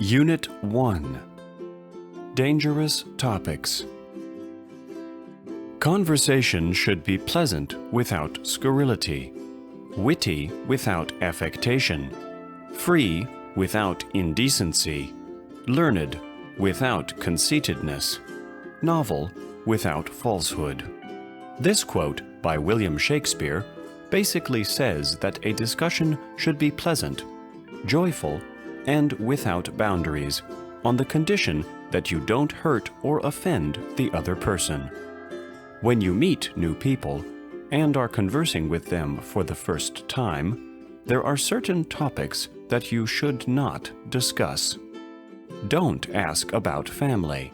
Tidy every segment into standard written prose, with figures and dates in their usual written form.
Unit 1. Dangerous Topics. Conversation should be pleasant without scurrility, witty without affectation, free without indecency, learned without conceitedness, novel without falsehood. This quote by William Shakespeare basically says that a discussion should be pleasant, joyful, and without boundaries, on the condition that you don't hurt or offend the other person. When you meet new people and are conversing with them for the first time, there are certain topics that you should not discuss. Don't ask about family.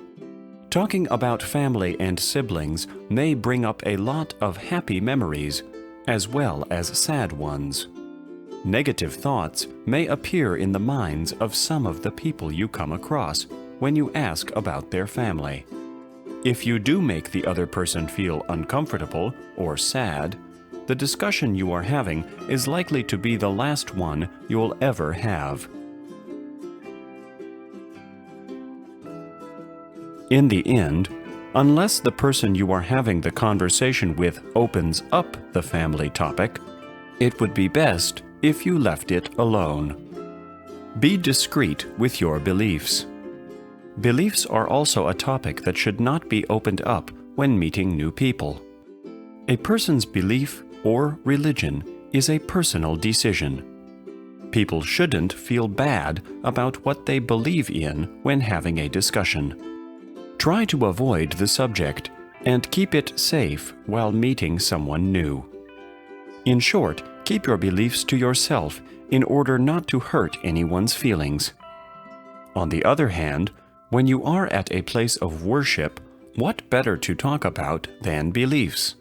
Talking about family and siblings may bring up a lot of happy memories, as well as sad ones. Negative thoughts may appear in the minds of some of the people you come across when you ask about their family. If you do make the other person feel uncomfortable or sad, the discussion you are having is likely to be the last one you'll ever have. In the end, unless the person you are having the conversation with opens up the family topic, it would be best if you left it alone. Be discreet with your beliefs. Beliefs are also a topic that should not be opened up when meeting new people. A person's belief or religion is a personal decision. People shouldn't feel bad about what they believe in when having a discussion. Try to avoid the subject and keep it safe while meeting someone new. In short, keep your beliefs to yourself in order not to hurt anyone's feelings. On the other hand, when you are at a place of worship, what better to talk about than beliefs?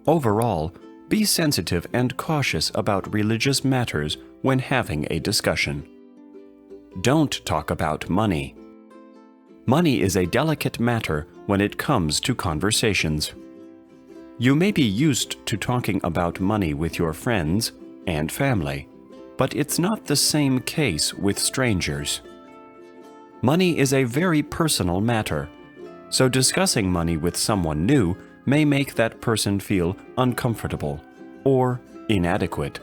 Overall, be sensitive and cautious about religious matters when having a discussion. Don't talk about money. Money is a delicate matter when it comes to conversations. You may be used to talking about money with your friends and family, but it's not the same case with strangers. Money is a very personal matter, so discussing money with someone new may make that person feel uncomfortable or inadequate.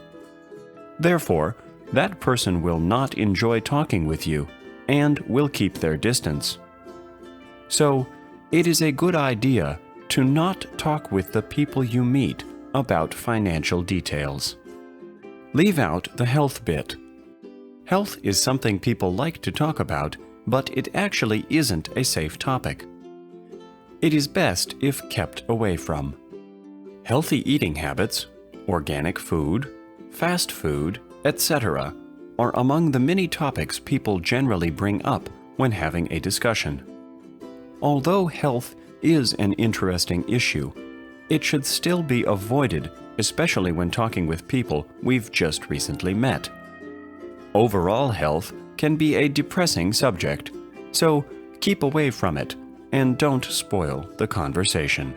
Therefore, that person will not enjoy talking with you and will keep their distance. So, it is a good idea to not talk with the people you meet about financial details. Leave out the health bit. Health is something people like to talk about, but it actually isn't a safe topic. It is best if kept away from. Healthy eating habits, organic food, fast food, etc. are among the many topics people generally bring up when having a discussion. Although health is an interesting issue, it should still be avoided, especially when talking with people we've just recently met. Overall health can be a depressing subject, so keep away from it and don't spoil the conversation.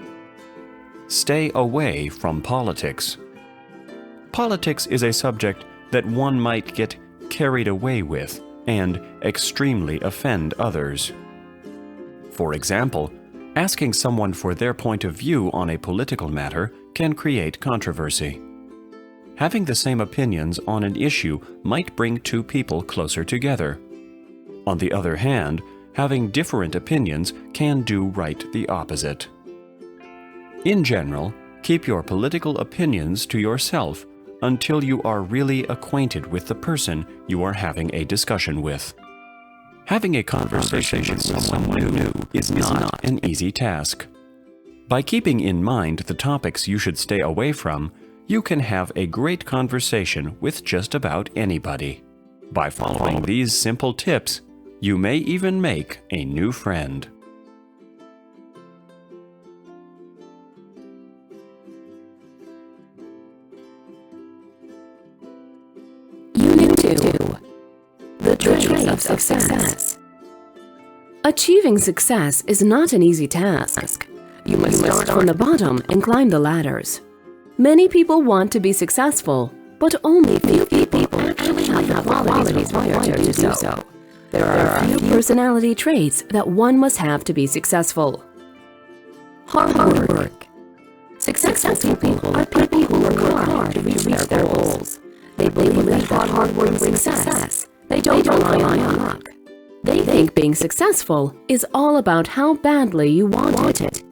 Stay away from politics. Politics is a subject that one might get carried away with and extremely offend others. For example, asking someone for their point of view on a political matter can create controversy. Having the same opinions on an issue might bring two people closer together. On the other hand, having different opinions can do right the opposite. In general, keep your political opinions to yourself until you are really acquainted with the person you are having a discussion with. Having a conversation with someone new is not an easy task. By keeping in mind the topics you should stay away from, you can have a great conversation with just about anybody. By following these simple tips, you may even make a new friend. Unit 2. The Trade of Success. Achieving success is not an easy task. You must start from the bottom and climb the ladders. Many people want to be successful, but only few people actually have the qualities required to do so. There are a few personality traits that one must have to be successful. Hard work. Successful people are people who work hard to reach their goals. They believe that hard work brings success. They don't rely on luck. They think being successful is all about how badly you want it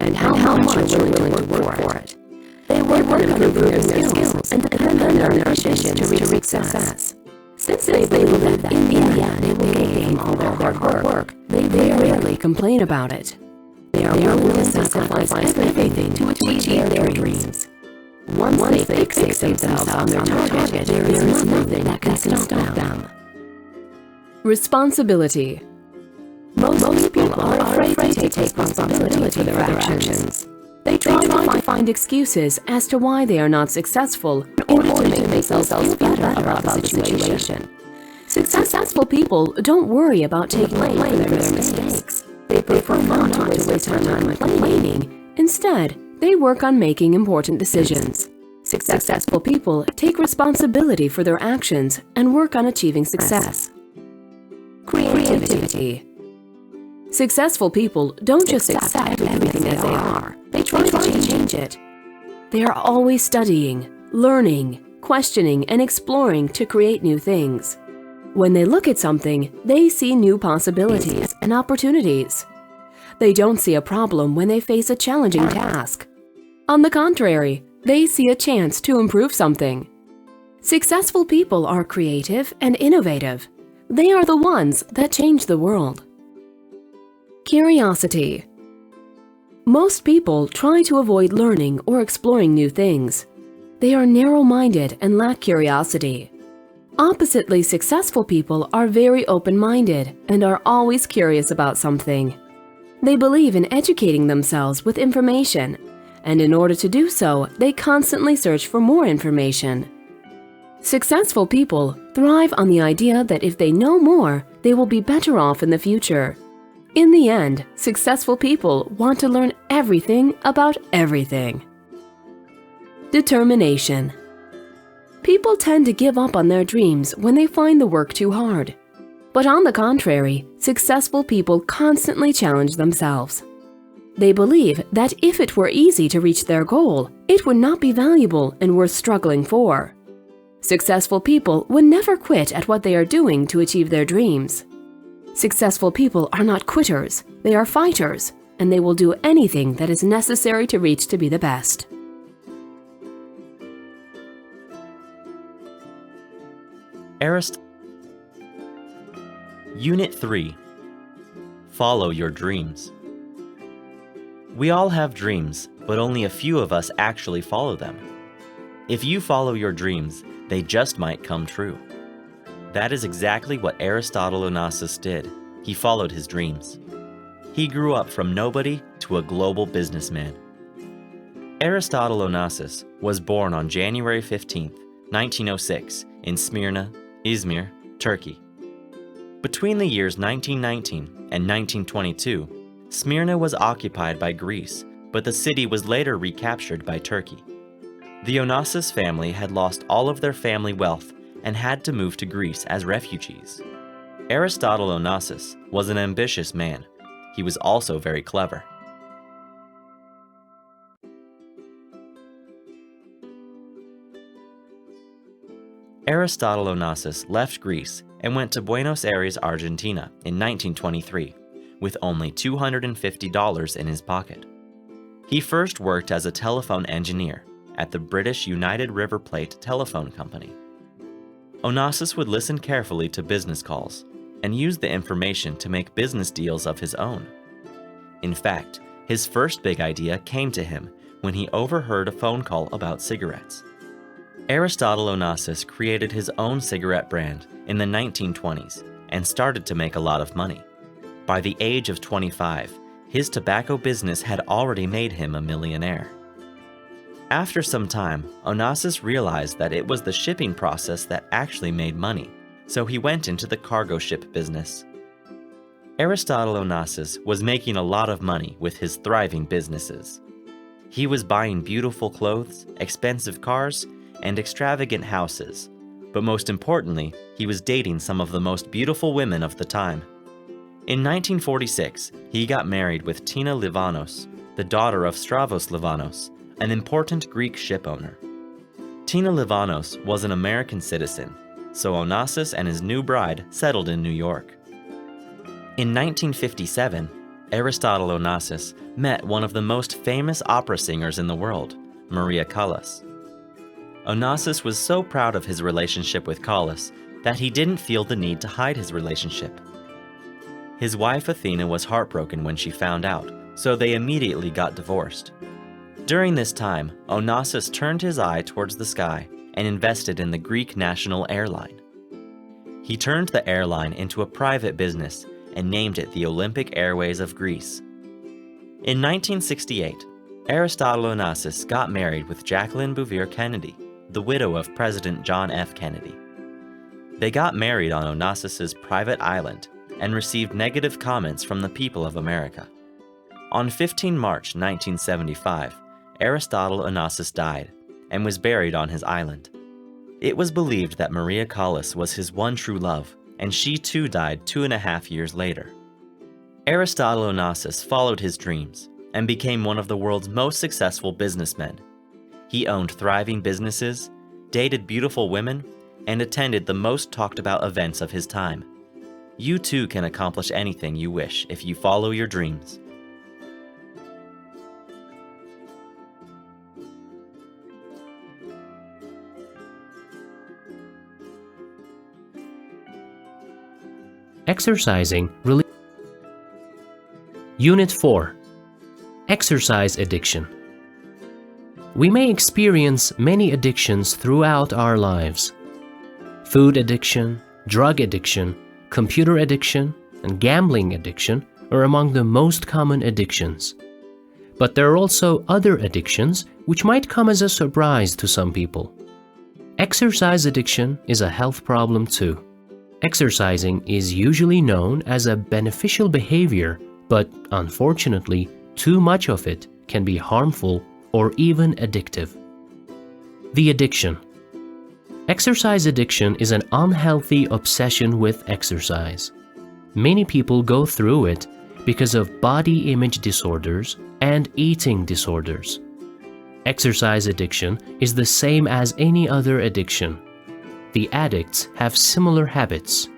and how much you're willing to work for it. They work on improving their skills and depend on their ambitions to reach success. Since they believe that in the end they will gain all their hard work, they rarely complain about it. They are willing to sacrifice everything to achieve their dreams. Once they fixate themselves on their target, there is nothing that can stop them. Responsibility. Most people are afraid to take responsibility for their actions. They try to find excuses as to why they are not successful in order to make themselves feel better about the situation. Successful people don't worry about taking blame for their mistakes. They prefer not to waste their time complaining. Instead, they work on making important decisions. Successful people take responsibility for their actions and work on achieving success. Creativity. Successful people don't just accept everything as they are. They try to change it. They are always studying, learning, questioning, and exploring to create new things. When they look at something, they see new possibilities and opportunities. They don't see a problem when they face a challenging task. On the contrary, they see a chance to improve something. Successful people are creative and innovative. They are the ones that change the world. Curiosity. Most people try to avoid learning or exploring new things. They are narrow-minded and lack curiosity. Oppositely, successful people are very open-minded and are always curious about something. They believe in educating themselves with information, and in order to do so, they constantly search for more information. Successful people thrive on the idea that if they know more, they will be better off in the future. In the end, successful people want to learn everything about everything. Determination. People tend to give up on their dreams when they find the work too hard. But on the contrary, successful people constantly challenge themselves. They believe that if it were easy to reach their goal, it would not be valuable and worth struggling for. Successful people would never quit at what they are doing to achieve their dreams. Successful people are not quitters, they are fighters, and they will do anything that is necessary to reach to be the best. Unit 3. Follow your dreams. We all have dreams, but only a few of us actually follow them. If you follow your dreams, they just might come true. That is exactly what Aristotle Onassis did. He followed his dreams. He grew up from nobody to a global businessman. Aristotle Onassis was born on January 15, 1906, in Smyrna, Izmir, Turkey. Between the years 1919 and 1922, Smyrna was occupied by Greece, but the city was later recaptured by Turkey. The Onassis family had lost all of their family wealth and had to move to Greece as refugees. Aristotle Onassis was an ambitious man. He was also very clever. Aristotle Onassis left Greece and went to Buenos Aires, Argentina in 1923 with only $250 in his pocket. He first worked as a telephone engineer at the British United River Plate Telephone Company. Onassis would listen carefully to business calls and use the information to make business deals of his own. In fact, his first big idea came to him when he overheard a phone call about cigarettes. Aristotle Onassis created his own cigarette brand in the 1920s and started to make a lot of money. By the age of 25, his tobacco business had already made him a millionaire. After some time, Onassis realized that it was the shipping process that actually made money, so he went into the cargo ship business. Aristotle Onassis was making a lot of money with his thriving businesses. He was buying beautiful clothes, expensive cars, and extravagant houses, But most importantly, he was dating some of the most beautiful women of the time. In 1946, he got married with Tina Livanos, the daughter of Stavros Livanos, an important Greek ship owner. Tina Livanos was an American citizen, so Onassis and his new bride settled in New York. In 1957, Aristotle Onassis met one of the most famous opera singers in the world, Maria Callas. Onassis was so proud of his relationship with Callas that he didn't feel the need to hide his relationship. His wife Athena was heartbroken when she found out, so they immediately got divorced. During this time, Onassis turned his eye towards the sky and invested in the Greek national airline. He turned the airline into a private business and named it the Olympic Airways of Greece. In 1968, Aristotle Onassis got married with Jacqueline Bouvier Kennedy, the widow of President John F. Kennedy. They got married on Onassis's private island and received negative comments from the people of America. On 15 March 1975, Aristotle Onassis died and was buried on his island. It was believed that Maria Callas was his one true love, and she too died 2.5 years later. Aristotle Onassis followed his dreams and became one of the world's most successful businessmen. He owned thriving businesses, dated beautiful women, and attended the most talked about events of his time. You too can accomplish anything you wish if you follow your dreams. Exercising really. Unit 4. Exercise addiction. We may experience many addictions throughout our lives. Food addiction, drug addiction, computer addiction, and gambling addiction are among the most common addictions. But there are also other addictions which might come as a surprise to some people. Exercise addiction is a health problem too. Exercising is usually known as a beneficial behavior, but unfortunately, too much of it can be harmful or even addictive. The addiction. Exercise addiction is an unhealthy obsession with exercise. Many people go through it because of body image disorders and eating disorders. Exercise addiction is the same as any other addiction. The addicts have similar habits.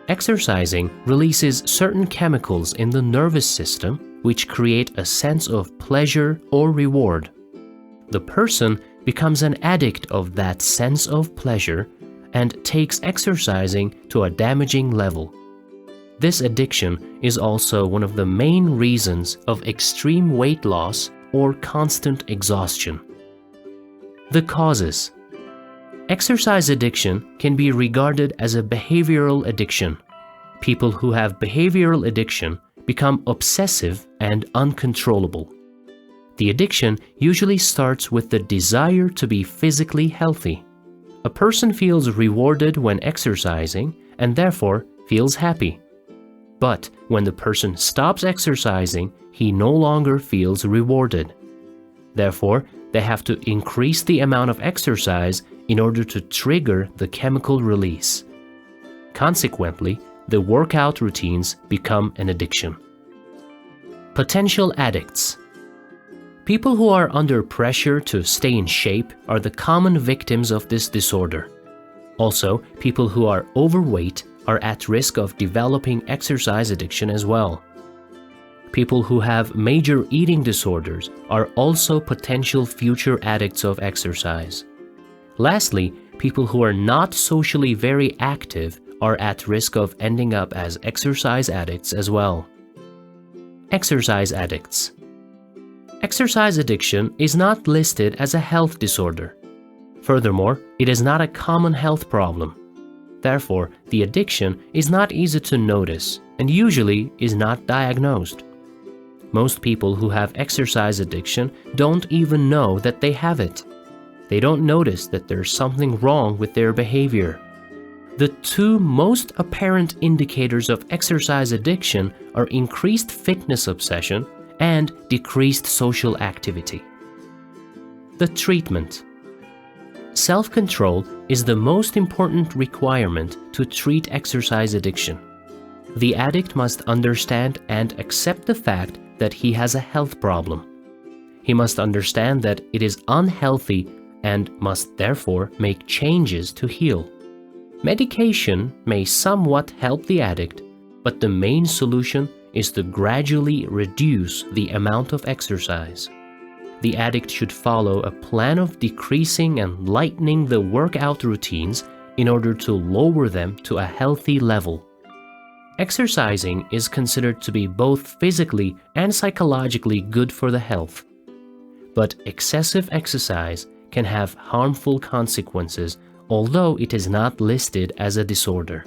Exercising releases certain chemicals in the nervous system which create a sense of pleasure or reward. The person becomes an addict of that sense of pleasure and takes exercising to a damaging level. This addiction is also one of the main reasons of extreme weight loss or constant exhaustion. The causes. Exercise addiction can be regarded as a behavioral addiction. People who have behavioral addiction become obsessive and uncontrollable. The addiction usually starts with the desire to be physically healthy. A person feels rewarded when exercising and therefore feels happy. But when the person stops exercising, he no longer feels rewarded. Therefore, they have to increase the amount of exercise in order to trigger the chemical release. Consequently, the workout routines become an addiction. Potential addicts. People who are under pressure to stay in shape are the common victims of this disorder. Also, people who are overweight are at risk of developing exercise addiction as well. People who have major eating disorders are also potential future addicts of exercise. Lastly, people who are not socially very active are at risk of ending up as exercise addicts as well. Exercise addicts. Exercise addiction is not listed as a health disorder. Furthermore, it is not a common health problem. Therefore, the addiction is not easy to notice and usually is not diagnosed. Most people who have exercise addiction don't even know that they have it. They don't notice that there's something wrong with their behavior. The two most apparent indicators of exercise addiction are increased fitness obsession and decreased social activity. The treatment. Self-control is the most important requirement to treat exercise addiction. The addict must understand and accept the fact that he has a health problem. He must understand that it is unhealthy and must therefore make changes to heal. Medication may somewhat help the addict, but the main solution is to gradually reduce the amount of exercise. The addict should follow a plan of decreasing and lightening the workout routines in order to lower them to a healthy level. Exercising is considered to be both physically and psychologically good for the health. But excessive exercise can have harmful consequences, although it is not listed as a disorder.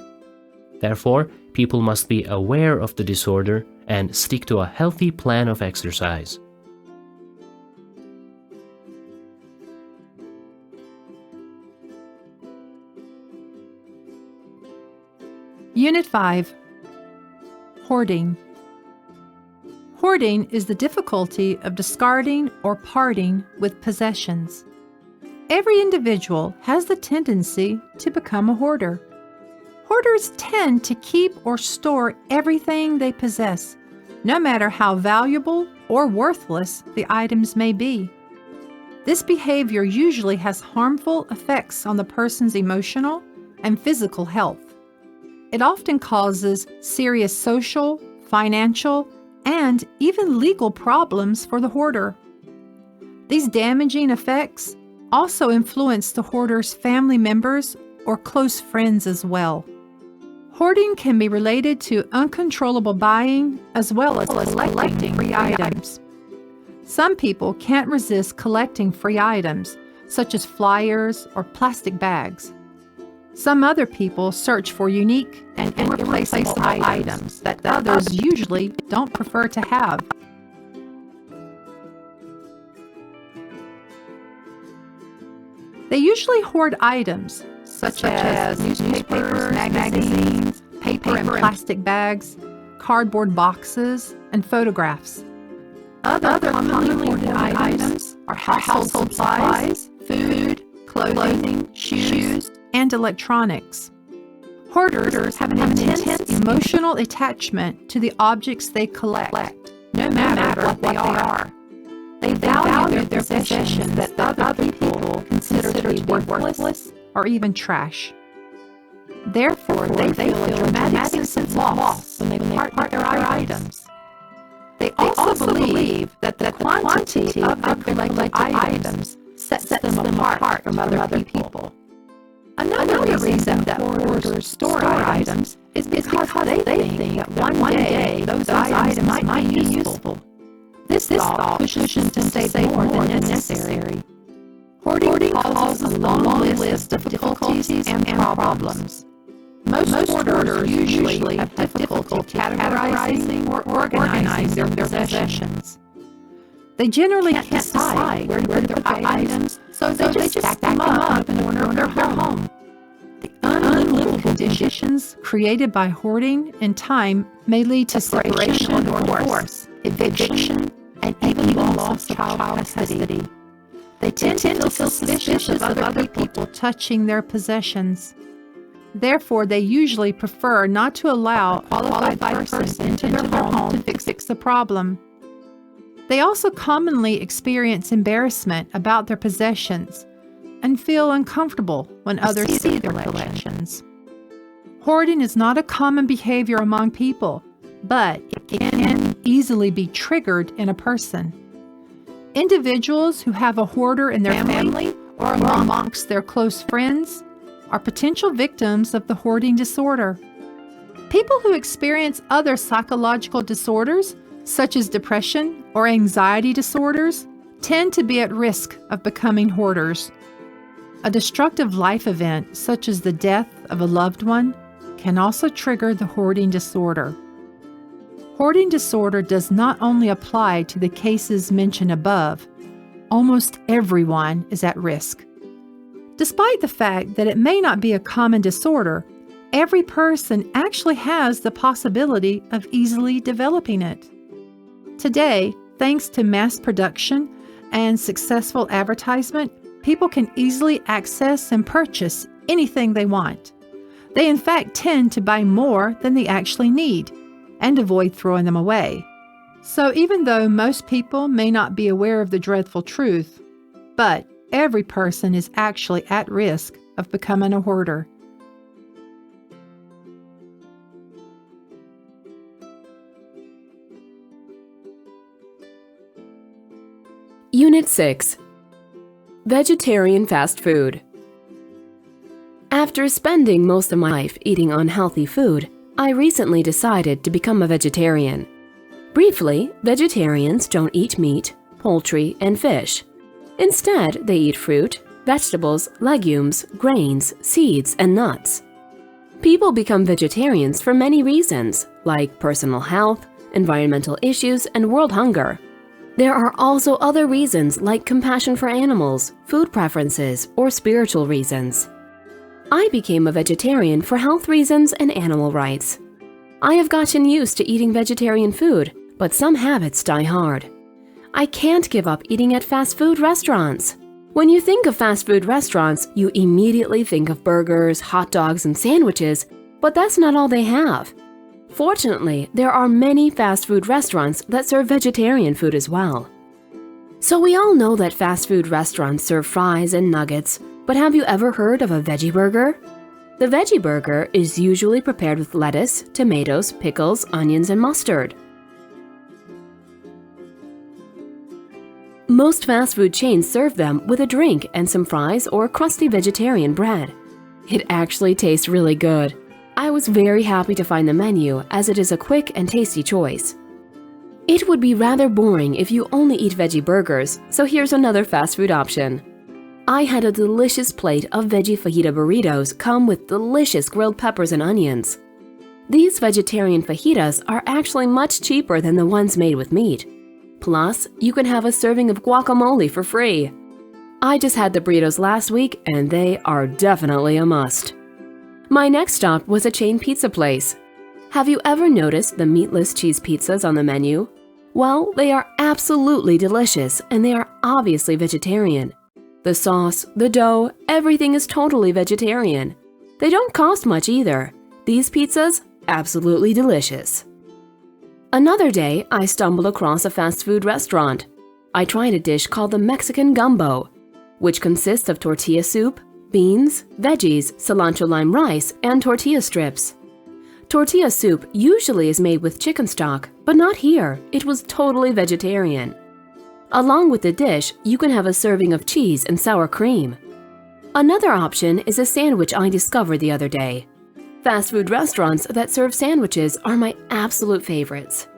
Therefore, people must be aware of the disorder and stick to a healthy plan of exercise. Unit 5. Hoarding. Hoarding is the difficulty of discarding or parting with possessions. Every individual has the tendency to become a hoarder. Hoarders tend to keep or store everything they possess, no matter how valuable or worthless the items may be. This behavior usually has harmful effects on the person's emotional and physical health. It often causes serious social, financial, and even legal problems for the hoarder. These damaging effects also influence the hoarder's family members or close friends as well. Hoarding can be related to uncontrollable buying as well as collecting free items. Some people can't resist collecting free items, such as flyers or plastic bags. Some other people search for unique and irreplaceable items that others usually don't prefer to have. They usually hoard items such as newspapers, magazines, paper and plastic bags, cardboard boxes, and photographs. Other commonly hoarded items are household supplies, food, clothing, shoes, and electronics. Hoarders have an intense emotional attachment to the objects they collect, no matter what they are. They value their possessions that other people consider to be worthless or even trash. Therefore, they feel a dramatic sense of loss when they part their items. They also believe that the quantity of their collected items sets them apart from other people. Another reason that hoarders store items is because they think that one day those items might be useful. This thought pushes them to save more than necessary. Hoarding causes a long list of difficulties and problems. Most hoarders usually have difficulty categorizing or organizing their possessions. They generally can't decide where to put their items, so they just stack them up in the corner of their home. The unlivable conditions created by hoarding in time may lead to separation or divorce, eviction, and even loss of child custody. They tend to feel suspicious of other people touching their possessions. Therefore, they usually prefer not to allow a qualified person into their home to fix the problem. They also commonly experience embarrassment about their possessions and feel uncomfortable when others see their collections. Hoarding is not a common behavior among people, but it can easily be triggered in a person. Individuals who have a hoarder in their family or amongst their close friends are potential victims of the hoarding disorder. People who experience other psychological disorders, such as depression or anxiety disorders, tend to be at risk of becoming hoarders. A destructive life event, such as the death of a loved one, can also trigger the hoarding disorder. Hoarding disorder does not only apply to the cases mentioned above. Almost everyone is at risk. Despite the fact that it may not be a common disorder, every person actually has the possibility of easily developing it. Today, thanks to mass production and successful advertisement, people can easily access and purchase anything they want. They in fact tend to buy more than they actually need and avoid throwing them away. So even though most people may not be aware of the dreadful truth, but every person is actually at risk of becoming a hoarder. Unit 6. Vegetarian Fast Food. After spending most of my life eating unhealthy food, I recently decided to become a vegetarian. Briefly, vegetarians don't eat meat, poultry, and fish. Instead, they eat fruit, vegetables, legumes, grains, seeds, and nuts. People become vegetarians for many reasons, like personal health, environmental issues, and world hunger. There are also other reasons like compassion for animals, food preferences, or spiritual reasons. I became a vegetarian for health reasons and animal rights. I have gotten used to eating vegetarian food, but some habits die hard. I can't give up eating at fast food restaurants. When you think of fast food restaurants, you immediately think of burgers, hot dogs, and sandwiches, but that's not all they have. Fortunately, there are many fast food restaurants that serve vegetarian food as well. So we all know that fast food restaurants serve fries and nuggets, but have you ever heard of a veggie burger? The veggie burger is usually prepared with lettuce, tomatoes, pickles, onions, and mustard. Most fast food chains serve them with a drink and some fries or crusty vegetarian bread. It actually tastes really good. I was very happy to find the menu as it is a quick and tasty choice. It would be rather boring if you only eat veggie burgers, so here's another fast food option. I had a delicious plate of veggie fajita burritos come with delicious grilled peppers and onions. These vegetarian fajitas are actually much cheaper than the ones made with meat. Plus, you can have a serving of guacamole for free. I just had the burritos last week and they are definitely a must. My next stop was a chain pizza place. Have you ever noticed the meatless cheese pizzas on the menu? Well, they are absolutely delicious and they are obviously vegetarian. The sauce, the dough, everything is totally vegetarian. They don't cost much either. These pizzas, absolutely delicious. Another day, I stumbled across a fast food restaurant. I tried a dish called the Mexican gumbo, which consists of tortilla soup, beans, veggies, cilantro lime rice, and tortilla strips. Tortilla soup usually is made with chicken stock, but not here. It was totally vegetarian. Along with the dish, you can have a serving of cheese and sour cream. Another option is a sandwich I discovered the other day. Fast food restaurants that serve sandwiches are my absolute favorites.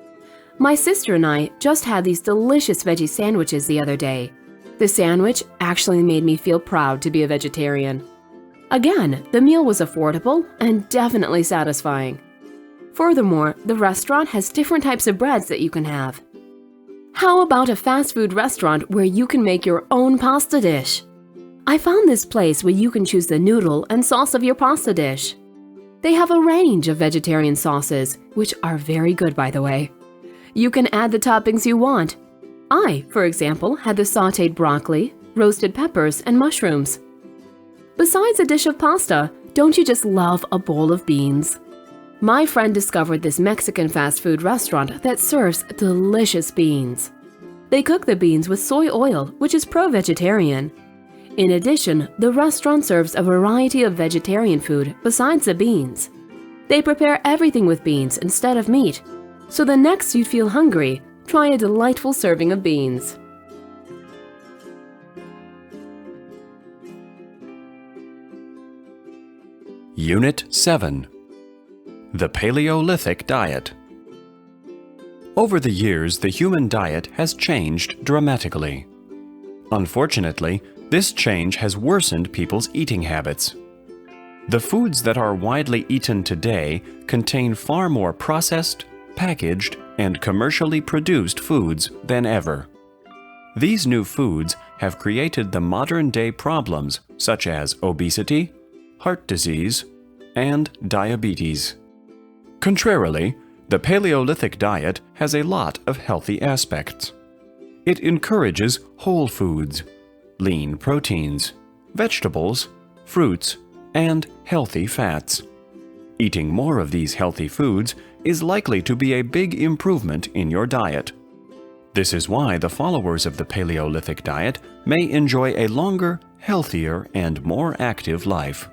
My sister and I just had these delicious veggie sandwiches the other day. The sandwich actually made me feel proud to be a vegetarian. Again, the meal was affordable and definitely satisfying. Furthermore, the restaurant has different types of breads that you can have. How about a fast food restaurant where you can make your own pasta dish? I found this place where you can choose the noodle and sauce of your pasta dish. They have a range of vegetarian sauces, which are very good by the way. You can add the toppings you want. I, for example, had the sautéed broccoli, roasted peppers, and mushrooms. Besides a dish of pasta, don't you just love a bowl of beans? My friend discovered this Mexican fast food restaurant that serves delicious beans. They cook the beans with soy oil, which is pro-vegetarian. In addition, the restaurant serves a variety of vegetarian food besides the beans. They prepare everything with beans instead of meat, so the next you feel hungry, try a delightful serving of beans. Unit 7. The Paleolithic Diet. Over the years, the human diet has changed dramatically. Unfortunately, this change has worsened people's eating habits. The foods that are widely eaten today contain far more processed, packaged, and commercially produced foods than ever. These new foods have created the modern-day problems such as obesity, heart disease, and diabetes. Contrarily, The Paleolithic diet has a lot of healthy aspects. It encourages whole foods, lean proteins, vegetables, fruits, and healthy fats. Eating more of these healthy foods is likely to be a big improvement in your diet. This is why the followers of the Paleolithic diet may enjoy a longer, healthier, and more active life.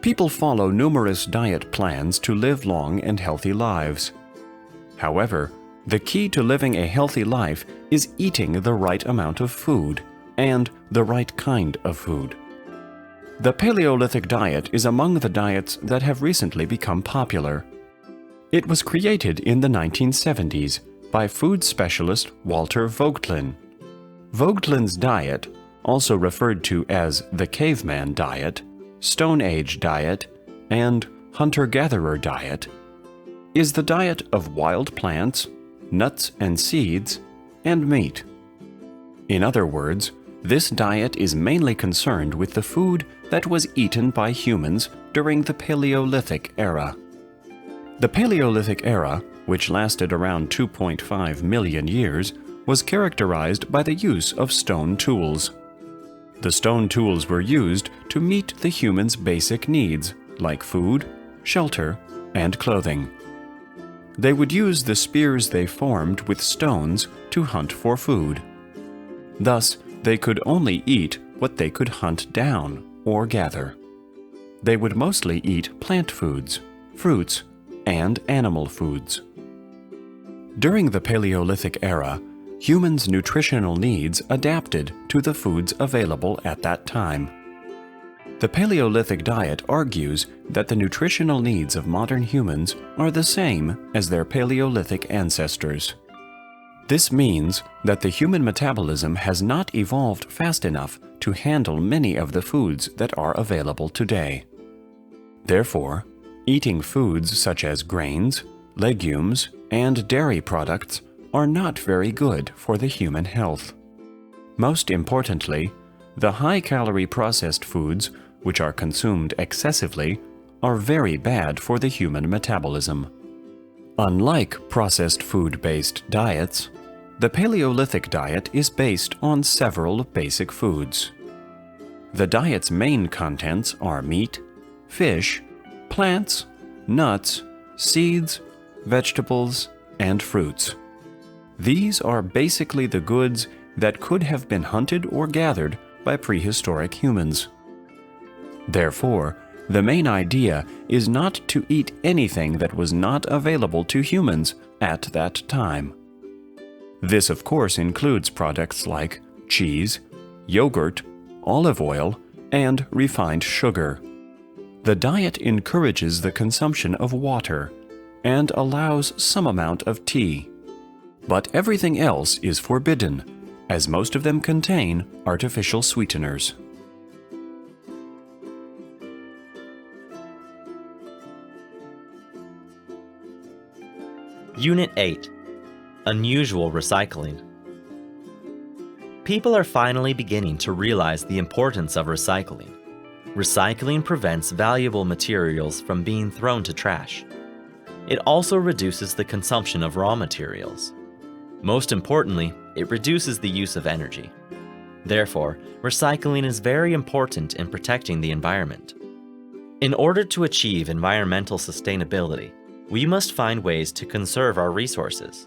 People follow numerous diet plans to live long and healthy lives. However, the key to living a healthy life is eating the right amount of food and the right kind of food. The Paleolithic diet is among the diets that have recently become popular. It was created in the 1970s by food specialist Walter Voigtlin. Voigtlin's diet, also referred to as the caveman diet, Stone Age diet, and hunter-gatherer diet, is the diet of wild plants, nuts and seeds, and meat. In other words, this diet is mainly concerned with the food that was eaten by humans during the Paleolithic era. The Paleolithic era, which lasted around 2.5 million years, was characterized by the use of stone tools. The stone tools were used to meet the humans' basic needs, like food, shelter, and clothing. They would use the spears they formed with stones to hunt for food. Thus, they could only eat what they could hunt down or gather. They would mostly eat plant foods, fruits, and animal foods. During the Paleolithic era, humans' nutritional needs adapted to the foods available at that time. The Paleolithic diet argues that the nutritional needs of modern humans are the same as their Paleolithic ancestors. This means that the human metabolism has not evolved fast enough to handle many of the foods that are available today. Therefore, eating foods such as grains, legumes, and dairy products are not very good for the human health. Most importantly, the high-calorie processed foods, which are consumed excessively, are very bad for the human metabolism. Unlike processed food-based diets, the Paleolithic diet is based on several basic foods. The diet's main contents are meat, fish, plants, nuts, seeds, vegetables, and fruits. These are basically the goods that could have been hunted or gathered by prehistoric humans. Therefore, the main idea is not to eat anything that was not available to humans at that time. This, of course, includes products like cheese, yogurt, olive oil, and refined sugar. The diet encourages the consumption of water and allows some amount of tea. But everything else is forbidden, as most of them contain artificial sweeteners. Unit 8. Unusual recycling. People are finally beginning to realize the importance of recycling. Recycling prevents valuable materials from being thrown to trash. It also reduces the consumption of raw materials. Most importantly, it reduces the use of energy. Therefore, recycling is very important in protecting the environment. In order to achieve environmental sustainability, we must find ways to conserve our resources.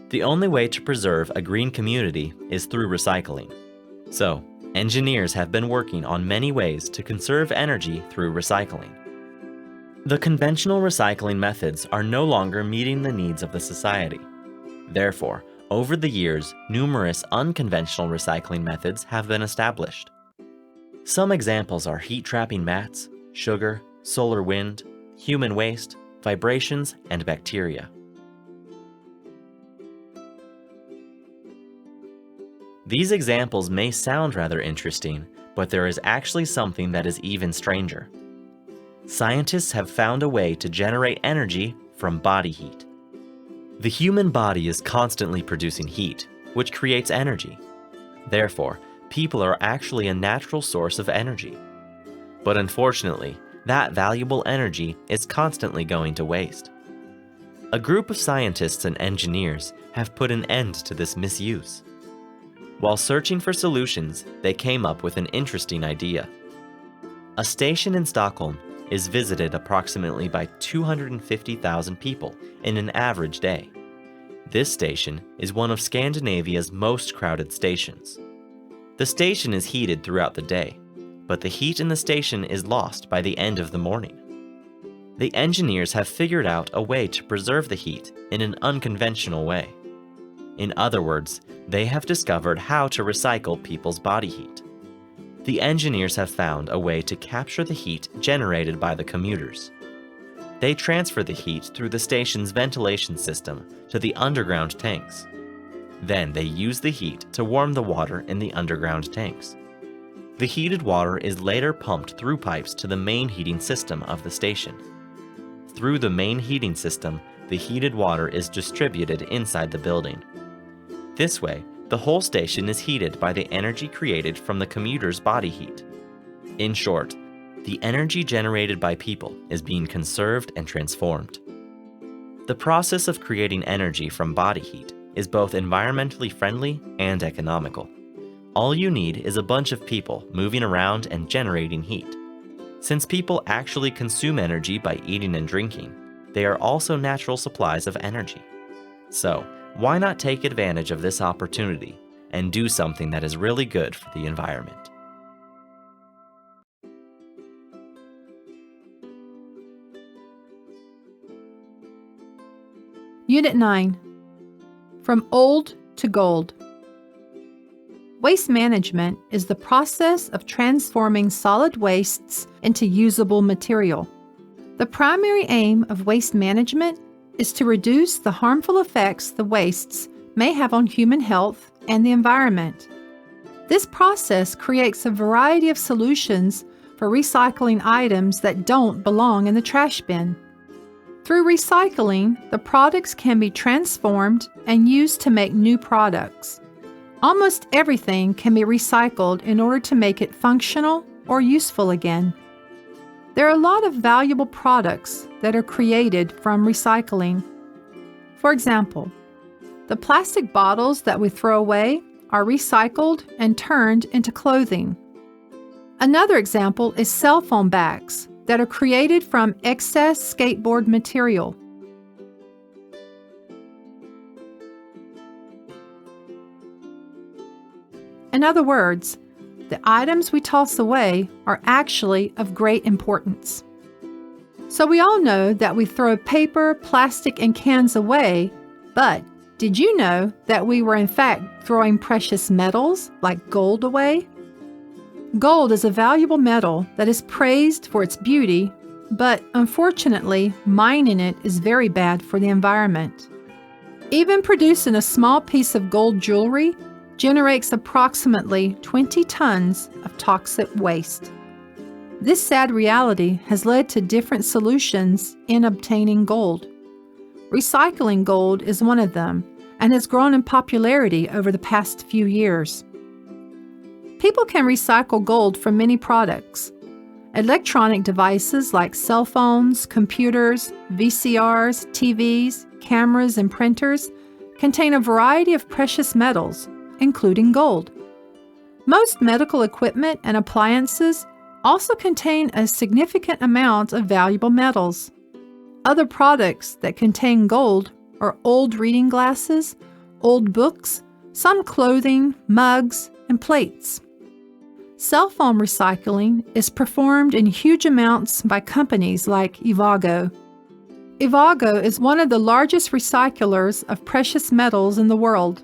The only way to preserve a green community is through recycling. So, engineers have been working on many ways to conserve energy through recycling. The conventional recycling methods are no longer meeting the needs of the society. Therefore, over the years, numerous unconventional recycling methods have been established. Some examples are heat-trapping mats, sugar, solar wind, human waste, vibrations, and bacteria. These examples may sound rather interesting, but there is actually something that is even stranger. Scientists have found a way to generate energy from body heat. The human body is constantly producing heat, which creates energy. Therefore, people are actually a natural source of energy. But unfortunately, That valuable energy is constantly going to waste. A group of scientists and engineers have put an end to this misuse. While searching for solutions, they came up with an interesting idea. A station in Stockholm is visited approximately by 250,000 people in an average day. This station is one of Scandinavia's most crowded stations. The station is heated throughout the day, but the heat in the station is lost by the end of the morning. The engineers have figured out a way to preserve the heat in an unconventional way. In other words, they have discovered how to recycle people's body heat. The engineers have found a way to capture the heat generated by the commuters. They transfer the heat through the station's ventilation system to the underground tanks. Then they use the heat to warm the water in the underground tanks. The heated water is later pumped through pipes to the main heating system of the station. Through the main heating system, the heated water is distributed inside the building. This way, the whole station is heated by the energy created from the commuter's body heat. In short, the energy generated by people is being conserved and transformed. The process of creating energy from body heat is both environmentally friendly and economical. All you need is a bunch of people moving around and generating heat. Since people actually consume energy by eating and drinking, they are also natural supplies of energy. So, why not take advantage of this opportunity and do something that is really good for the environment? Unit 9. From old to gold. Waste management is the process of transforming solid wastes into usable material. The primary aim of waste management is to reduce the harmful effects the wastes may have on human health and the environment. This process creates a variety of solutions for recycling items that don't belong in the trash bin. Through recycling, the products can be transformed and used to make new products. Almost everything can be recycled in order to make it functional or useful again. There are a lot of valuable products that are created from recycling. For example, the plastic bottles that we throw away are recycled and turned into clothing. Another example is cell phone bags that are created from excess skateboard material. In other words, the items we toss away are actually of great importance. So we all know that we throw paper, plastic, and cans away, but did you know that we were in fact throwing precious metals like gold away? Gold is a valuable metal that is praised for its beauty, but unfortunately, mining it is very bad for the environment. Even producing a small piece of gold jewelry generates approximately 20 tons of toxic waste. This sad reality has led to different solutions in obtaining gold. Recycling gold is one of them and has grown in popularity over the past few years. People can recycle gold from many products. Electronic devices like cell phones, computers, VCRs, TVs, cameras, and printers contain a variety of precious metals, including gold. Most medical equipment and appliances also contain a significant amount of valuable metals. Other products that contain gold are old reading glasses, old books, some clothing, mugs, and plates. Cell phone recycling is performed in huge amounts by companies like Evago. Evago is one of the largest recyclers of precious metals in the world.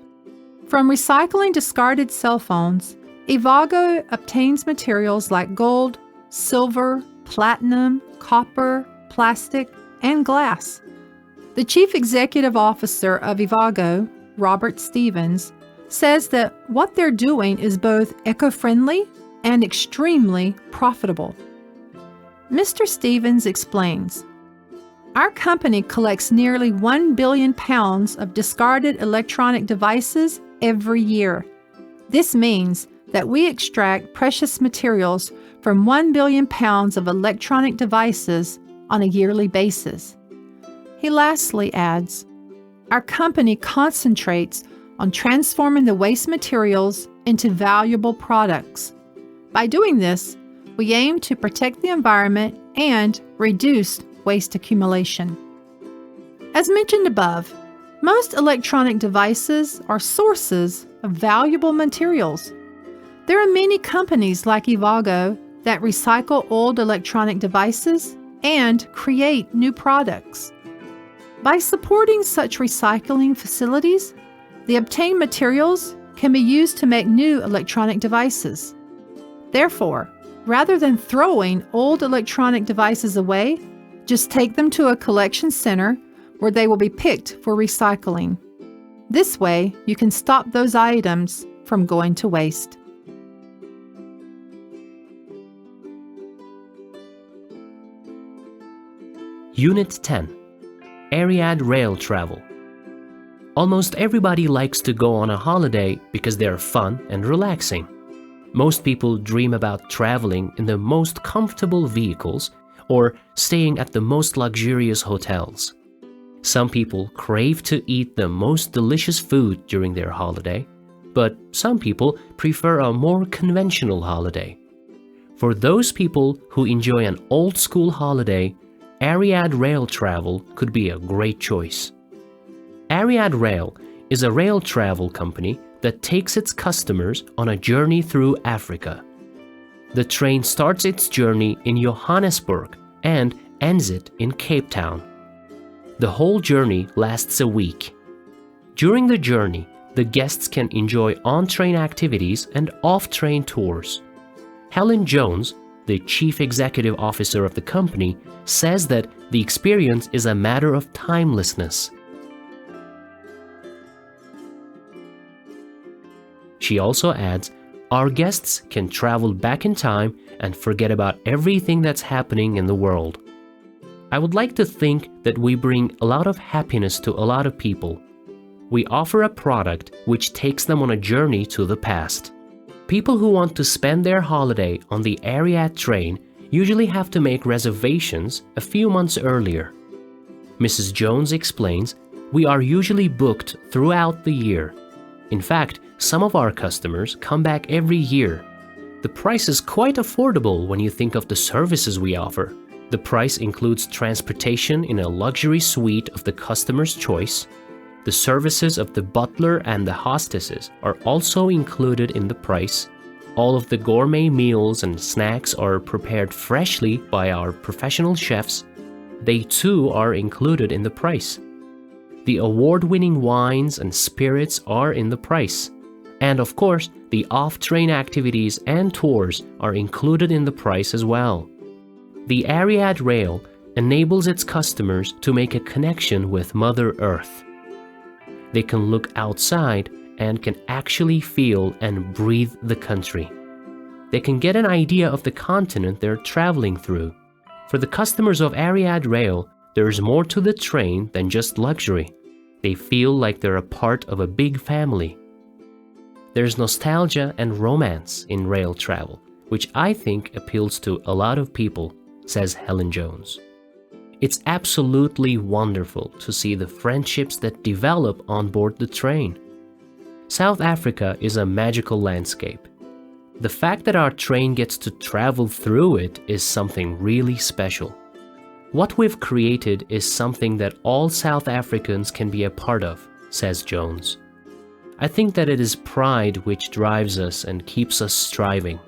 From recycling discarded cell phones, Evago obtains materials like gold, silver, platinum, copper, plastic, and glass. The Chief Executive Officer of Evago, Robert Stevens, says that what they're doing is both eco-friendly and extremely profitable. Mr. Stevens explains, "Our company collects nearly 1 billion pounds of discarded electronic devices every year. This means that we extract precious materials from 1 billion pounds of electronic devices on a yearly basis. He lastly adds, our company concentrates on transforming the waste materials into valuable products. By doing this, we aim to protect the environment and reduce waste accumulation. As mentioned above, most electronic devices are sources of valuable materials. There are many companies like Evago that recycle old electronic devices and create new products. By supporting such recycling facilities, the obtained materials can be used to make new electronic devices. Therefore, rather than throwing old electronic devices away, just take them to a collection center where they will be picked for recycling. This way, you can stop those items from going to waste. Unit 10. Ariad Rail Travel. Almost everybody likes to go on a holiday because they're fun and relaxing. Most people dream about traveling in the most comfortable vehicles or staying at the most luxurious hotels. Some people crave to eat the most delicious food during their holiday, but some people prefer a more conventional holiday. For those people who enjoy an old-school holiday, Ariad Rail Travel could be a great choice. Ariad Rail is a rail travel company that takes its customers on a journey through Africa. The train starts its journey in Johannesburg and ends it in Cape Town. The whole journey lasts a week. During the journey, the guests can enjoy on-train activities and off-train tours. Helen Jones, the chief executive officer of the company, says that the experience is a matter of timelessness. She also adds, our guests can travel back in time and forget about everything that's happening in the world. I would like to think that we bring a lot of happiness to a lot of people. We offer a product which takes them on a journey to the past. People who want to spend their holiday on the Ariad train usually have to make reservations a few months earlier. Mrs. Jones explains, we are usually booked throughout the year. In fact, some of our customers come back every year. The price is quite affordable when you think of the services we offer. The price includes transportation in a luxury suite of the customer's choice. The services of the butler and the hostesses are also included in the price. All of the gourmet meals and snacks are prepared freshly by our professional chefs. They too are included in the price. The award-winning wines and spirits are in the price. And of course, the off-train activities and tours are included in the price as well. The Ariad Rail enables its customers to make a connection with Mother Earth. They can look outside and can actually feel and breathe the country. They can get an idea of the continent they're traveling through. For the customers of Ariad Rail, there's more to the train than just luxury. They feel like they're a part of a big family. There's nostalgia and romance in rail travel, which I think appeals to a lot of people, says Helen Jones. It's absolutely wonderful to see the friendships that develop on board the train. South Africa is a magical landscape. The fact that our train gets to travel through it is something really special. What we've created is something that all South Africans can be a part of, says Jones. I think that it is pride which drives us and keeps us striving.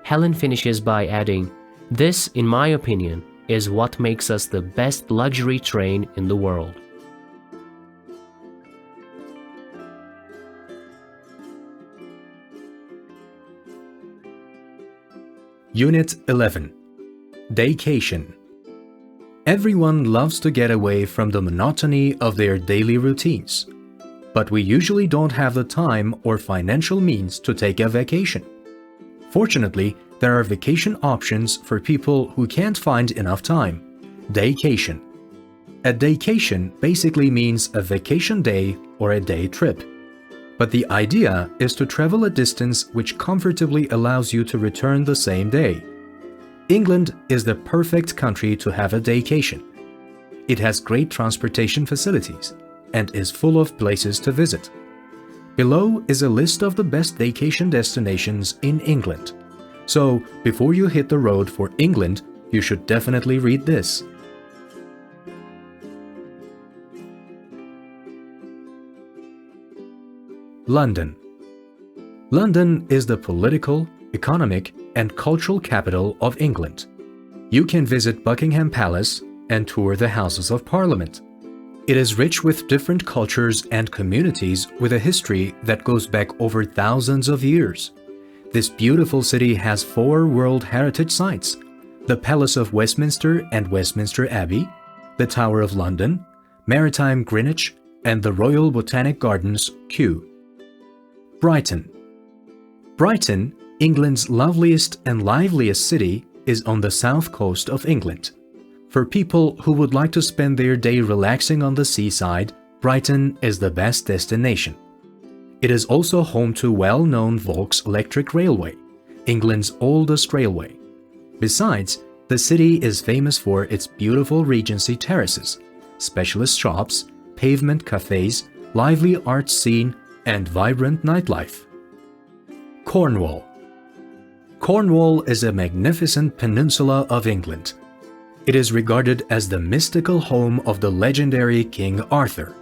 Helen finishes by adding, this, in my opinion, is what makes us the best luxury train in the world. Unit 11. Daycation. Everyone loves to get away from the monotony of their daily routines, but we usually don't have the time or financial means to take a vacation. Fortunately, there are vacation options for people who can't find enough time. Daycation. A daycation basically means a vacation day or a day trip. But the idea is to travel a distance which comfortably allows you to return the same day. England is the perfect country to have a daycation. It has great transportation facilities and is full of places to visit. Below is a list of the best vacation destinations in England. So, before you hit the road for England, you should definitely read this. London. London is the political, economic, and cultural capital of England. You can visit Buckingham Palace and tour the Houses of Parliament. It is rich with different cultures and communities with a history that goes back over thousands of years. This beautiful city has 4 World Heritage Sites: the Palace of Westminster and Westminster Abbey, the Tower of London, Maritime Greenwich, and the Royal Botanic Gardens, Kew. Brighton. Brighton, England's loveliest and liveliest city, is on the south coast of England. For people who would like to spend their day relaxing on the seaside, Brighton is the best destination. It is also home to well-known Volks Electric Railway, England's oldest railway. Besides, the city is famous for its beautiful Regency terraces, specialist shops, pavement cafes, lively art scene, and vibrant nightlife. Cornwall. Cornwall is a magnificent peninsula of England. It is regarded as the mystical home of the legendary King Arthur.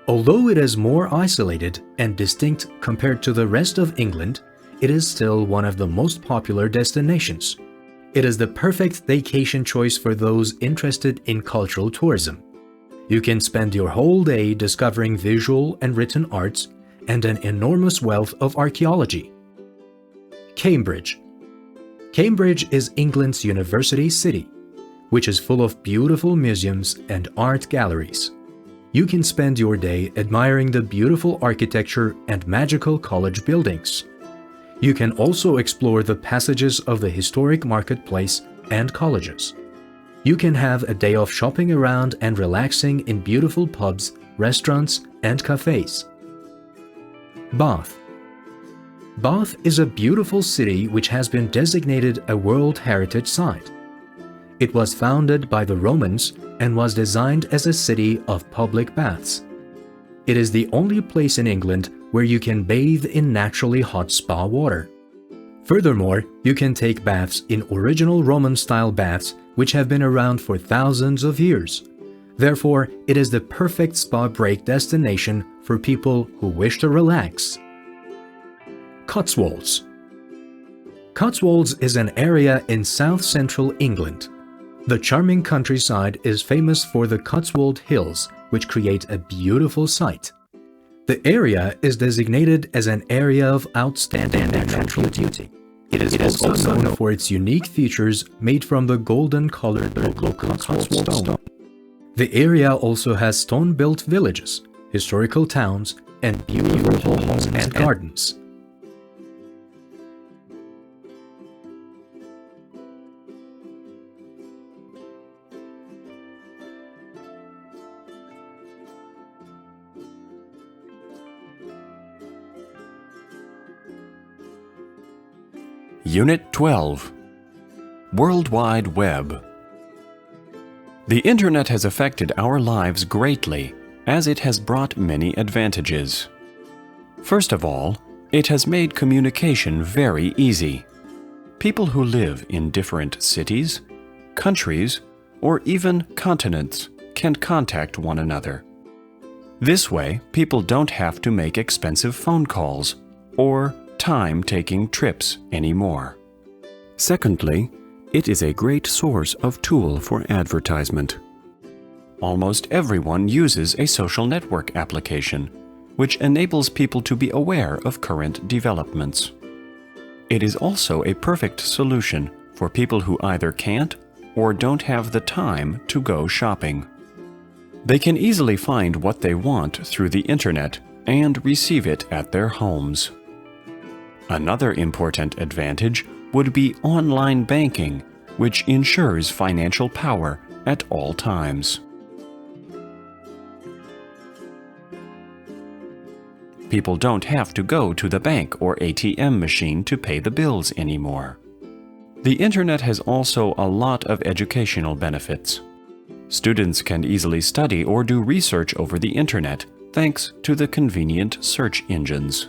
Although it is more isolated and distinct compared to the rest of England, it is still one of the most popular destinations. It is the perfect vacation choice for those interested in cultural tourism. You can spend your whole day discovering visual and written arts and an enormous wealth of archaeology. Cambridge. Cambridge is England's university city, which is full of beautiful museums and art galleries. You can spend your day admiring the beautiful architecture and magical college buildings. You can also explore the passages of the historic marketplace and colleges. You can have a day of shopping around and relaxing in beautiful pubs, restaurants, and cafes. Bath. Bath is a beautiful city which has been designated a World Heritage Site. It was founded by the Romans and was designed as a city of public baths. It is the only place in England where you can bathe in naturally hot spa water. Furthermore, you can take baths in original Roman-style baths which have been around for thousands of years. Therefore, it is the perfect spa break destination for people who wish to relax. Cotswolds. Cotswolds is an area in south-central England. The charming countryside is famous for the Cotswold Hills, which create a beautiful sight. The area is designated as an area of outstanding natural beauty. It is also known for its unique features made from the golden-colored local Cotswold stone. The area also has stone-built villages, historical towns, and beautiful homes and gardens. Unit 12. World Wide Web. The Internet has affected our lives greatly, as it has brought many advantages. First of all, it has made communication very easy. People who live in different cities, countries, or even continents can contact one another. This way, people don't have to make expensive phone calls or time-taking trips anymore. Secondly, it is a great source of tool for advertisement. Almost everyone uses a social network application, which enables people to be aware of current developments. It is also a perfect solution for people who either can't or don't have the time to go shopping. They can easily find what they want through the Internet and receive it at their homes. Another important advantage would be online banking, which ensures financial power at all times. People don't have to go to the bank or ATM machine to pay the bills anymore. The internet has also a lot of educational benefits. Students can easily study or do research over the internet thanks to the convenient search engines.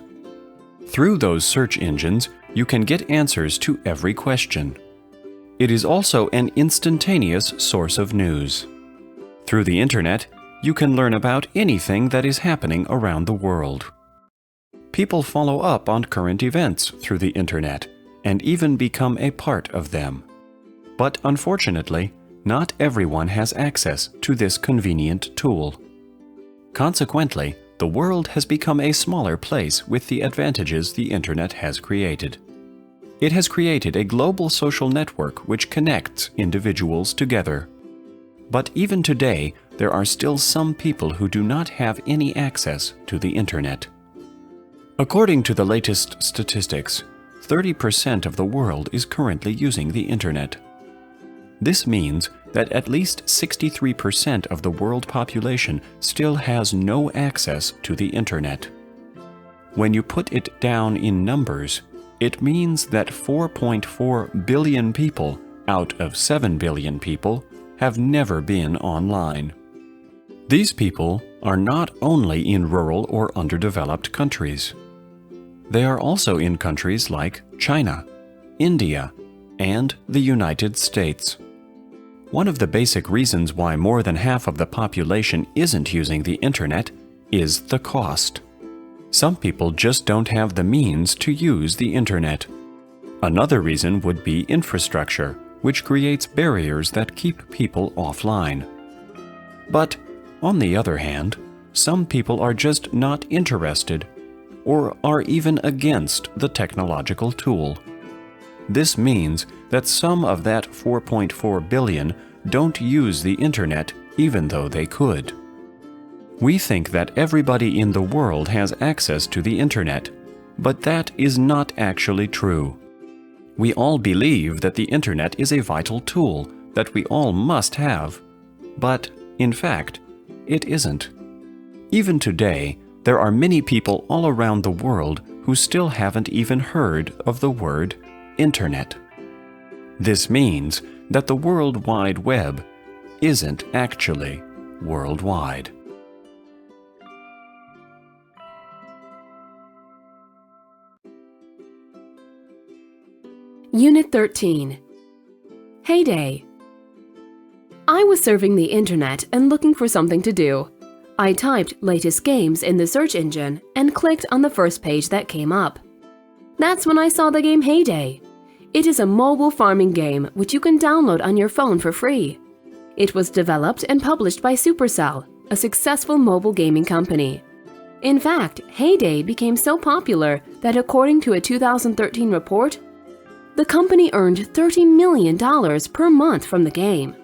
Through those search engines, you can get answers to every question. It is also an instantaneous source of news. Through the internet, you can learn about anything that is happening around the world. People follow up on current events through the internet and even become a part of them. But unfortunately, not everyone has access to this convenient tool. Consequently, the world has become a smaller place with the advantages the internet has created. It has created a global social network which connects individuals together. But even today, there are still some people who do not have any access to the internet. According to the latest statistics, 30% of the world is currently using the internet. This means that at least 63% of the world population still has no access to the internet. When you put it down in numbers, it means that 4.4 billion people out of 7 billion people have never been online. These people are not only in rural or underdeveloped countries. They are also in countries like China, India, and the United States. One of the basic reasons why more than half of the population isn't using the internet is the cost. Some people just don't have the means to use the internet. Another reason would be infrastructure, which creates barriers that keep people offline. But, on the other hand, some people are just not interested or are even against the technological tool. This means that some of that 4.4 billion don't use the internet even though they could. We think that everybody in the world has access to the internet, but that is not actually true. We all believe that the internet is a vital tool that we all must have, but, in fact, it isn't. Even today, there are many people all around the world who still haven't even heard of the word internet. This means that the World Wide Web isn't actually worldwide. Unit 13. Heyday. I was surfing the internet and looking for something to do. I typed latest games in the search engine and clicked on the first page that came up. That's when I saw the game Heyday. It is a mobile farming game which you can download on your phone for free. It was developed and published by Supercell, a successful mobile gaming company. In fact, Heyday became so popular that according to a 2013 report, the company earned $30 million per month from the game.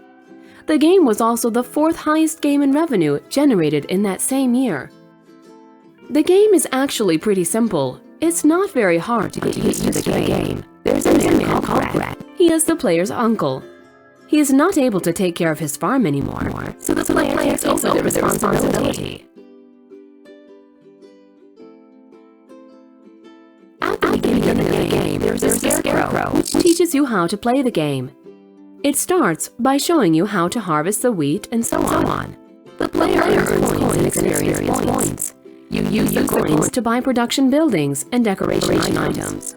The game was also the fourth highest game in revenue generated in that same year. The game is actually pretty simple. It's not very hard to get used to the game. There's a man called Brett. He is the player's uncle. He is not able to take care of his farm anymore, so the player takes over the responsibility. At the beginning of the game, there's a scarecrow which teaches you how to play the game. It starts by showing you how to harvest the wheat and so on. The player earns coins and experience points. You use the coins to buy production buildings and decoration items.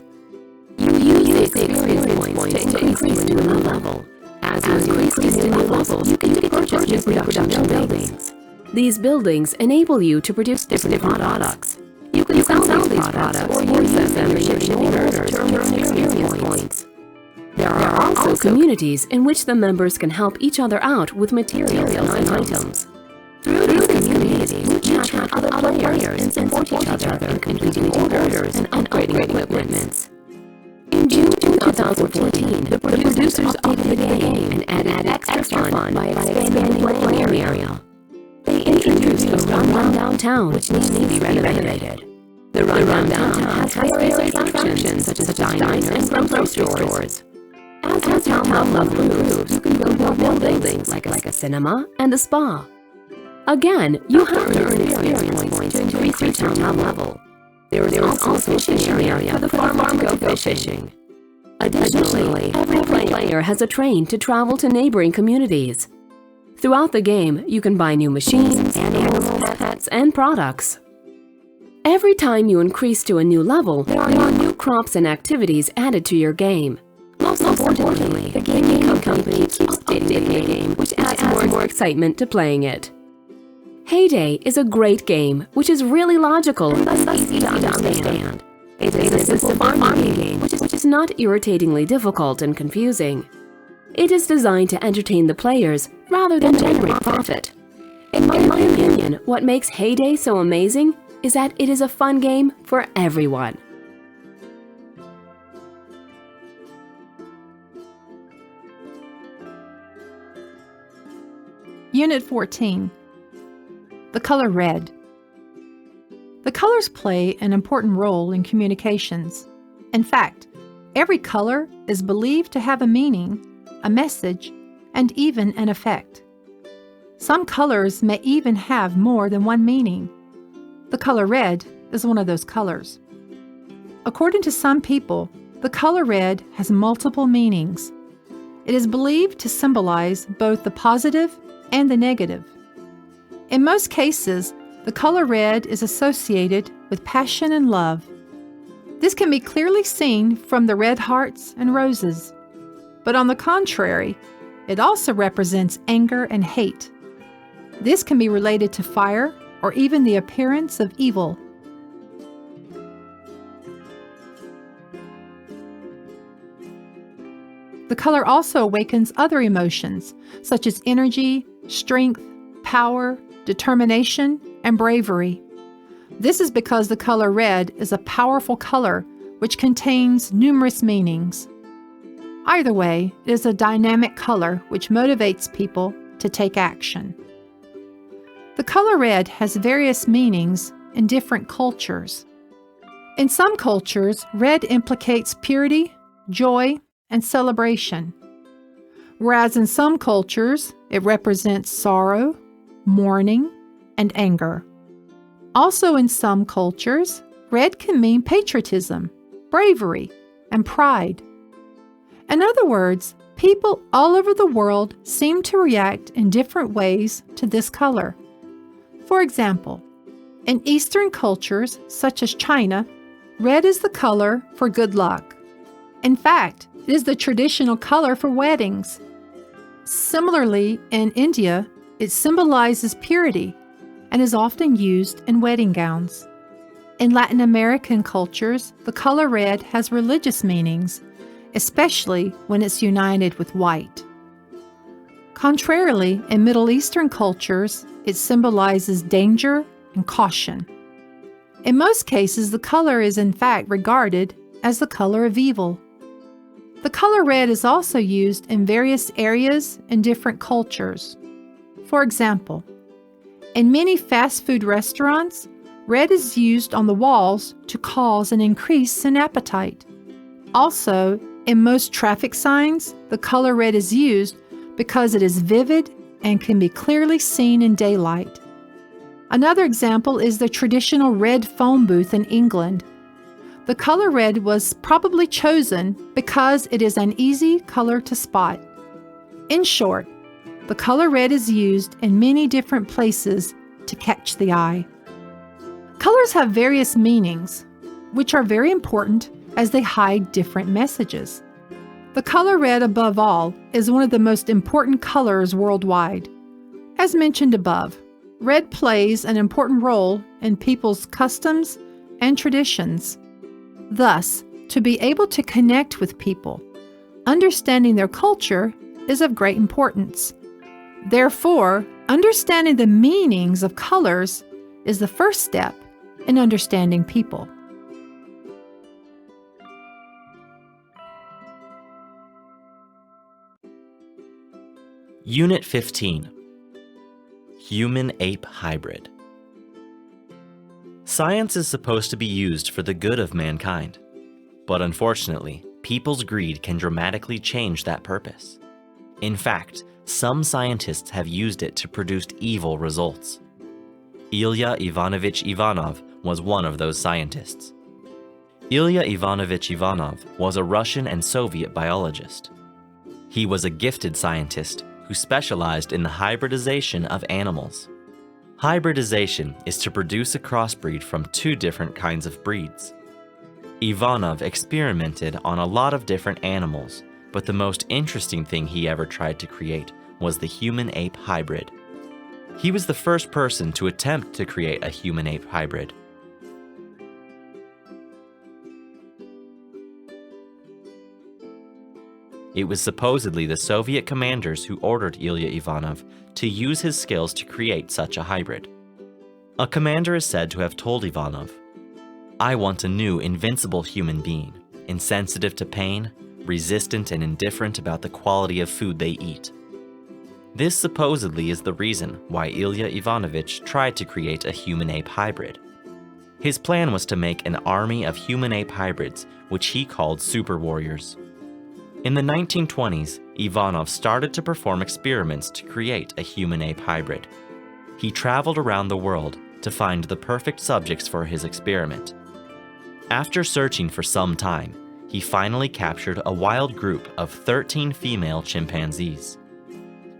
You use the experience points to increase to a new level. As you increase to new levels, you can purchase new production buildings. These buildings enable you to produce different products. You can sell these products or use them in shipping orders to earn experience points. There are also communities in which the members can help each other out with materials and items. Through these communities, you chat with other players and support each other in completing orders and upgrading equipment. In June 2014, the producers updated the game and added extra fun by expanding the playing area. They introduced a rundown downtown which needs to be renovated. The rundown downtown has various attractions such as diners and grocery stores. As town level improves, you can build more buildings like a cinema and a spa. Again, you have to earn experience points to increase your town level. There is also a fishing area for the farmer to go fishing. Additionally, every player has a train to travel to neighboring communities. Throughout the game, you can buy new machines, animals, pets, and products. Every time you increase to a new level, there are new crops and activities added to your game. Most importantly, the gaming company keeps updating the game, which adds more excitement to playing it. Heyday is a great game, which is really logical and thus easy to understand. It is a simple farming game, which is not irritatingly difficult and confusing. It is designed to entertain the players rather than generate profit. In my opinion, what makes Heyday so amazing is that it is a fun game for everyone. Unit 14. The color red. The colors play an important role in communications. In fact, every color is believed to have a meaning, a message, and even an effect. Some colors may even have more than one meaning. The color red is one of those colors. According to some people, the color red has multiple meanings. It is believed to symbolize both the positive and the negative. In most cases, the color red is associated with passion and love. This can be clearly seen from the red hearts and roses. But on the contrary, it also represents anger and hate. This can be related to fire or even the appearance of evil. The color also awakens other emotions, such as energy, strength, power, determination, and bravery. This is because the color red is a powerful color which contains numerous meanings. Either way, it is a dynamic color which motivates people to take action. The color red has various meanings in different cultures. In some cultures, red implicates purity, joy, and celebration, whereas in some cultures, it represents sorrow, mourning, and anger. Also in some cultures, red can mean patriotism, bravery, and pride. In other words, people all over the world seem to react in different ways to this color. For example, in Eastern cultures, such as China, red is the color for good luck. In fact, it is the traditional color for weddings. Similarly, in India, it symbolizes purity and is often used in wedding gowns. In Latin American cultures, the color red has religious meanings, especially when it's united with white. Contrarily, in Middle Eastern cultures, it symbolizes danger and caution. In most cases, the color is in fact regarded as the color of evil. The color red is also used in various areas in different cultures. For example, in many fast food restaurants, red is used on the walls to cause an increase in appetite. Also, in most traffic signs, the color red is used because it is vivid and can be clearly seen in daylight. Another example is the traditional red phone booth in England. The color red was probably chosen because it is an easy color to spot. In short, the color red is used in many different places to catch the eye. Colors have various meanings, which are very important as they hide different messages. The color red, above all, is one of the most important colors worldwide. As mentioned above, red plays an important role in people's customs and traditions. Thus, to be able to connect with people, understanding their culture is of great importance. Therefore, understanding the meanings of colors is the first step in understanding people. Unit 15. Human-ape hybrid. Science is supposed to be used for the good of mankind, but unfortunately, people's greed can dramatically change that purpose. In fact, some scientists have used it to produce evil results. Ilya Ivanovich Ivanov was one of those scientists. Ilya Ivanovich Ivanov was a Russian and Soviet biologist. He was a gifted scientist who specialized in the hybridization of animals. Hybridization is to produce a crossbreed from two different kinds of breeds. Ivanov experimented on a lot of different animals, but the most interesting thing he ever tried to create was the human-ape hybrid. He was the first person to attempt to create a human-ape hybrid. It was supposedly the Soviet commanders who ordered Ilya Ivanov to use his skills to create such a hybrid. A commander is said to have told Ivanov, "I want a new, invincible human being, insensitive to pain, resistant and indifferent about the quality of food they eat." This supposedly is the reason why Ilya Ivanovich tried to create a human-ape hybrid. His plan was to make an army of human-ape hybrids, which he called super warriors. In the 1920s, Ivanov started to perform experiments to create a human-ape hybrid. He traveled around the world to find the perfect subjects for his experiment. After searching for some time, he finally captured a wild group of 13 female chimpanzees.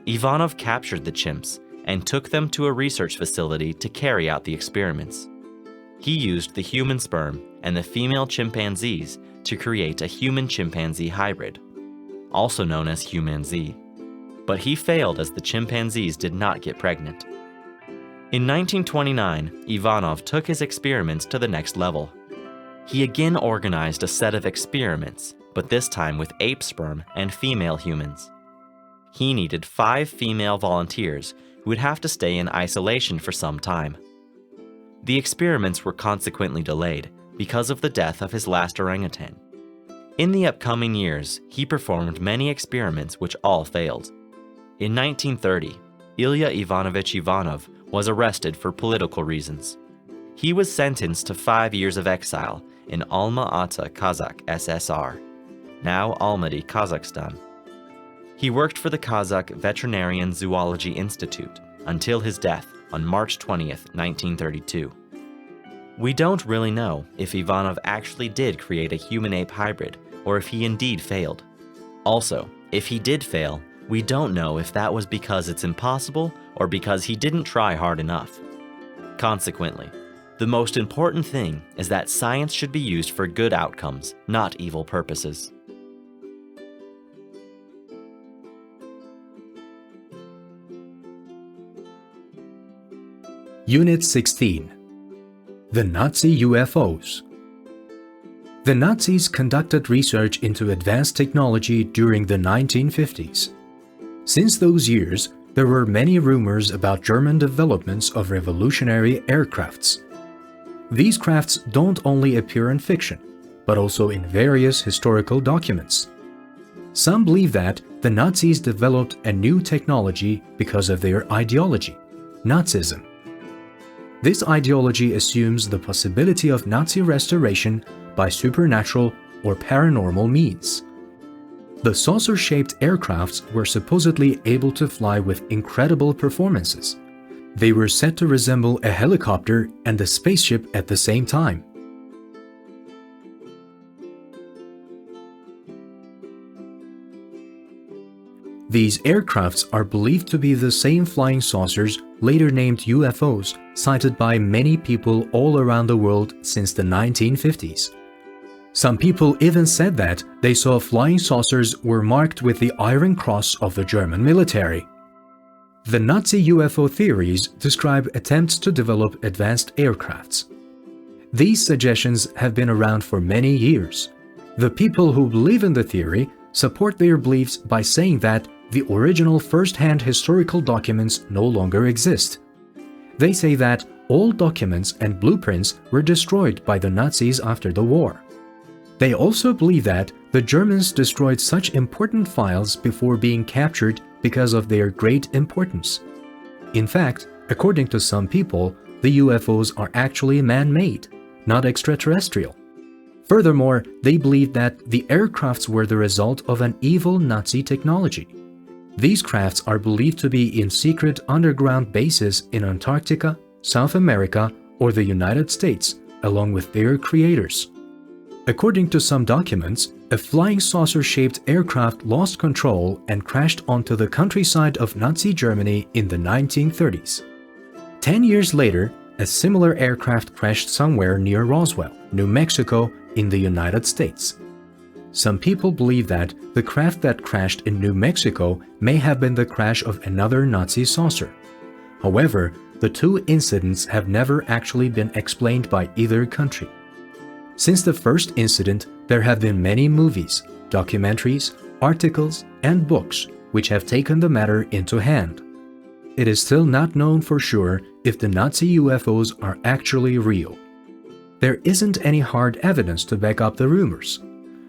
Ivanov captured the chimps and took them to a research facility to carry out the experiments. He used the human sperm and the female chimpanzees to create a human-chimpanzee hybrid, also known as humanzee. But he failed as the chimpanzees did not get pregnant. In 1929, Ivanov took his experiments to the next level. He again organized a set of experiments, but this time with ape sperm and female humans. He needed 5 female volunteers who would have to stay in isolation for some time. The experiments were consequently delayed because of the death of his last orangutan. In the upcoming years, he performed many experiments which all failed. In 1930, Ilya Ivanovich Ivanov was arrested for political reasons. He was sentenced to 5 years of exile in Alma-Ata, Kazakh SSR, now Almaty, Kazakhstan. He worked for the Kazakh Veterinarian Zoology Institute until his death on March 20th, 1932. We don't really know if Ivanov actually did create a human-ape hybrid or if he indeed failed. Also, if he did fail, we don't know if that was because it's impossible or because he didn't try hard enough. Consequently, the most important thing is that science should be used for good outcomes, not evil purposes. Unit 16. The Nazi UFOs. The Nazis conducted research into advanced technology during the 1950s. Since those years, there were many rumors about German developments of revolutionary aircrafts. These crafts don't only appear in fiction, but also in various historical documents. Some believe that the Nazis developed a new technology because of their ideology, Nazism. This ideology assumes the possibility of Nazi restoration by supernatural or paranormal means. The saucer-shaped aircrafts were supposedly able to fly with incredible performances. They were said to resemble a helicopter and a spaceship at the same time. These aircrafts are believed to be the same flying saucers, later named UFOs, cited by many people all around the world since the 1950s. Some people even said that they saw flying saucers were marked with the Iron Cross of the German military. The Nazi UFO theories describe attempts to develop advanced aircrafts. These suggestions have been around for many years. The people who believe in the theory support their beliefs by saying that the original first-hand historical documents no longer exist. They say that all documents and blueprints were destroyed by the Nazis after the war. They also believe that the Germans destroyed such important files before being captured because of their great importance. In fact, according to some people, the UFOs are actually man-made, not extraterrestrial. Furthermore, they believe that the aircrafts were the result of an evil Nazi technology. These crafts are believed to be in secret underground bases in Antarctica, South America, or the United States, along with their creators. According to some documents, a flying saucer-shaped aircraft lost control and crashed onto the countryside of Nazi Germany in the 1930s. 10 years later, a similar aircraft crashed somewhere near Roswell, New Mexico, in the United States. Some people believe that the craft that crashed in New Mexico may have been the crash of another Nazi saucer. However, the two incidents have never actually been explained by either country. Since the first incident, there have been many movies, documentaries, articles, and books which have taken the matter into hand. It is still not known for sure if the Nazi UFOs are actually real. There isn't any hard evidence to back up the rumors.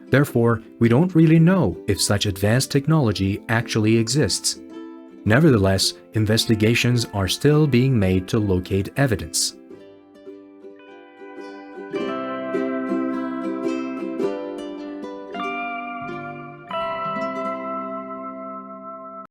Therefore, we don't really know if such advanced technology actually exists. Nevertheless, investigations are still being made to locate evidence.